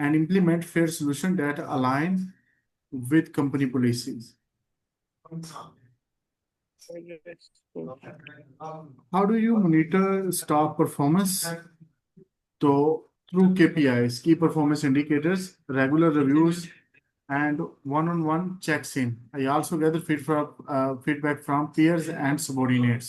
and implement fair solutions that align with company policies. How do you monitor staff performance? So through KPIs, key performance indicators, regular reviews, and one-on-one checks in. I also gather feedback from peers and subordinates.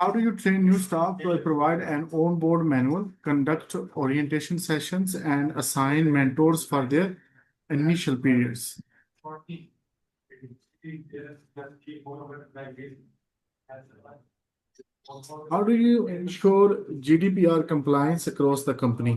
How do you train new staff? I provide an on-board manual, conduct orientation sessions, and assign mentors for their initial periods. How do you ensure GDPR compliance across the company?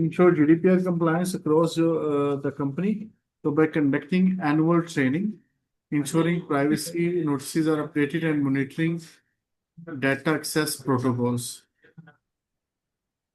ensure GDPR compliance across the company? So by conducting annual training, ensuring privacy notices are updated, and monitoring data access protocols.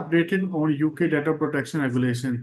updated on UK data protection regulation?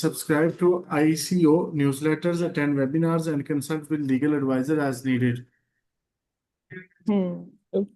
subscribe to ICO newsletters, attend webinars, and consult with legal advisor as needed.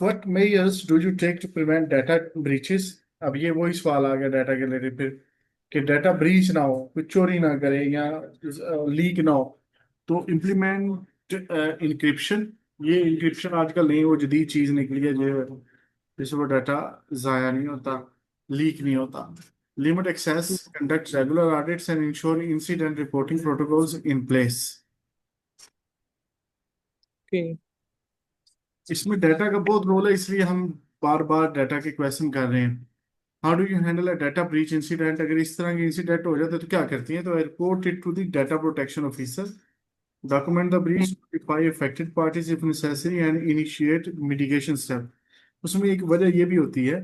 What measures do you take to prevent data breaches? अब ये वही सवाल आ गया data के related फिर, कि data breach ना हो, कुछ चोरी ना करे या लीक ना हो। तो इम्प्लीमेंट इंक्रिप्शन। ये इंक्रिप्शन आजकल नई वो जदीद चीज निकली है जो जिससे वो डाटा जाया नहीं होता, लीक नहीं होता। Limit access, conduct regular audits and ensure incident reporting protocols in place. Okay. इसमें डाटा का बहुत रोल है, इसलिए हम बार बार डाटा के क्वेश्चन कर रहे हैं। How do you handle a data breach incident? अगर इस तरह के इंसिडेंट हो जाते तो क्या करती हैं? तो report it to the data protection officer, document the breach, notify affected parties if necessary and initiate mitigation step. उसमें एक वजह ये भी होती है,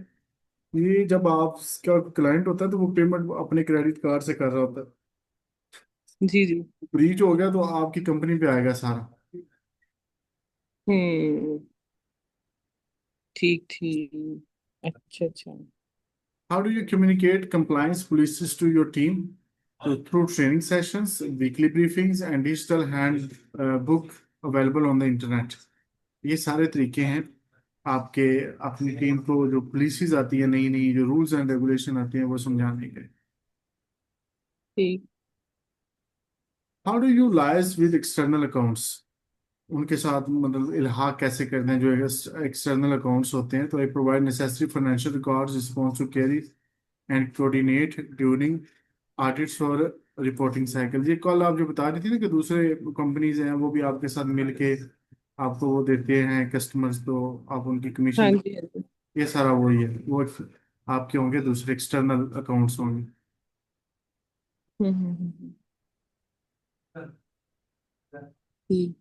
ये जब आपका क्लाइंट होता है तो वो पेमेंट अपने क्रेडिट कार्ड से कर रहा होता है, जी जी। ब्रीच हो गया तो आपकी कंपनी पे आएगा सारा। हम्म। ठीक ठीक। अच्छा अच्छा। How do you communicate compliance policies to your team? So through training sessions, weekly briefings, and digital hand book available on the internet. ये सारे तरीके हैं आपके अपनी टीम को जो पॉलिसीज आती है, नई नई जो रूल्स एंड रेगुलेशन आती हैं वो समझाने के। ठीक। How do you lies with external accounts? उनके साथ मतलब इल्हाक कैसे करते हैं जो एक्सटर्नल अकाउंट्स होते हैं? तो I provide necessary financial records, response to carry and coordinate during audits और रिपोर्टिंग साइकिल। ये कल आप जो बता रही थी ना कि दूसरे कंपनीज हैं वो भी आपके साथ मिलके आपको वो देते हैं कस्टमर्स, तो आप उनकी हाँ कमीशन, जी हाँ जी। ये सारा वही है वो आपके होंगे दूसरे एक्सटर्नल अकाउंट्स होंगे। हम्म। ठीक।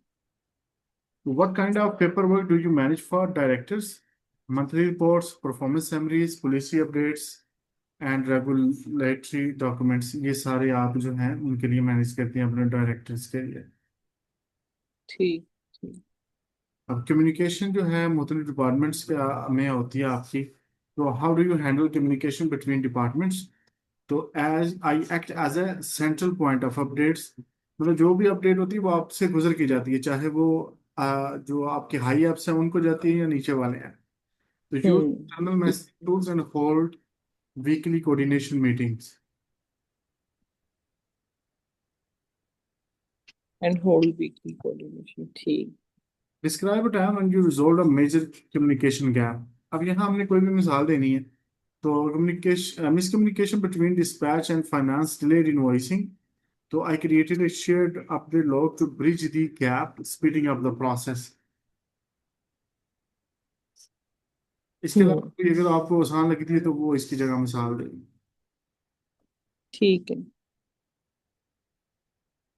What kind of paperwork do you manage for directors? Monthly reports, performance summaries, policy updates and regulatory documents, ये सारे आप जो हैं उनके लिए मैनेज करते हैं अपने डायरेक्टर्स के लिए। ठीक ठीक। अब कम्युनिकेशन जो है मुख्तलिफ डिपार्टमेंट्स का में होती है आपकी, तो how do you handle communication between departments? तो as I act as a central point of updates, मतलब जो भी अपडेट होती है वो आपसे गुजर की जाती है, चाहे वो जो आपके हाई एप्स हैं उनको जाती है या नीचे वाले हैं। तो use internal message tools and hold weekly coordination meetings. And hold weekly coordination. ठीक। Describe a time when you resolve a major communication gap. अब यहाँ हमने कोई भी मिसाल देनी है, तो communication miscommunication between dispatch and finance, delayed invoicing. तो I created a shared update log to bridge the gap, speeding up the process. इसके अलावा हम्म। कोई अगर आपको आसान लगती है तो वो इसकी जगह मिसाल दें। ठीक है।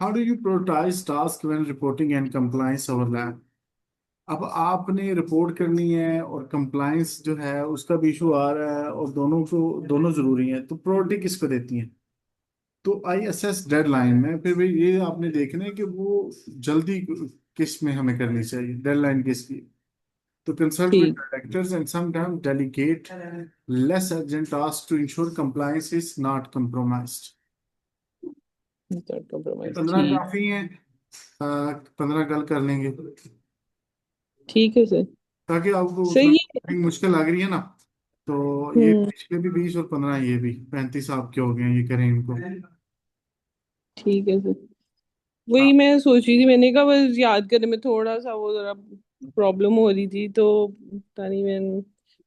How do you prioritize task when reporting and compliance overlap? अब आपने रिपोर्ट करनी है और कंप्लाइंस जो है उसका भी इशू आ रहा है और दोनों जरूरी हैं, तो प्रायोरिटी किसको देती हैं? तो आई असेस डेडलाइन में, फिर भी ये आपने देखना है कि वो जल्दी किस में हमें करनी चाहिए, डेडलाइन किसकी। To consult with ठीक। directors and sometimes delegate less urgent tasks to ensure compliance is not compromised. Compromise. 15 ठीक। काफी हैं, 15 कल कर लेंगे ठीक है सर। ताकि आपको उसमें सही है। मुश्किल लग रही है ना। तो ये हम्म। पिछले भी 20 और 15 ये भी 35 आपके हो गए हैं, ये करें इनको। ठीक है सर। हाँ। वही मैं सोच रही थी, मैंने कहा बस याद करने में थोड़ा सा वो जरा प्रॉब्लम हो रही थी, तो पता नहीं मैं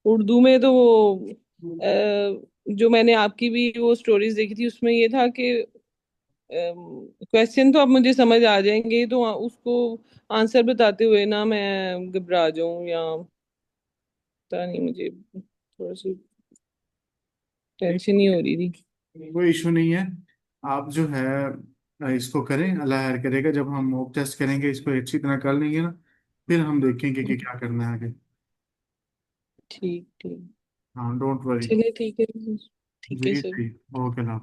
उर्दू में तो वो जो मैंने आपकी भी वो स्टोरीज देखी थी उसमें ये था कि क्वेश्चन तो अब मुझे समझ आ जाएंगे, तो उसको आंसर बताते हुए ना मैं घबरा जाऊं या पता नहीं, मुझे थोड़ा सी टेंशन ही हो रही थी। कोई इशू नहीं है। आप जो है इसको करें, अल्लाह खैर करेगा। जब हम मॉक टेस्ट करेंगे इसको अच्छी तरह कर लेंगे ना, फिर हम देखेंगे कि क्या करना है आगे। ठीक ठीक। हाँ, डोंट वरी। चलिए ठीक है। ठीक है जी सर। जी। ओके ना।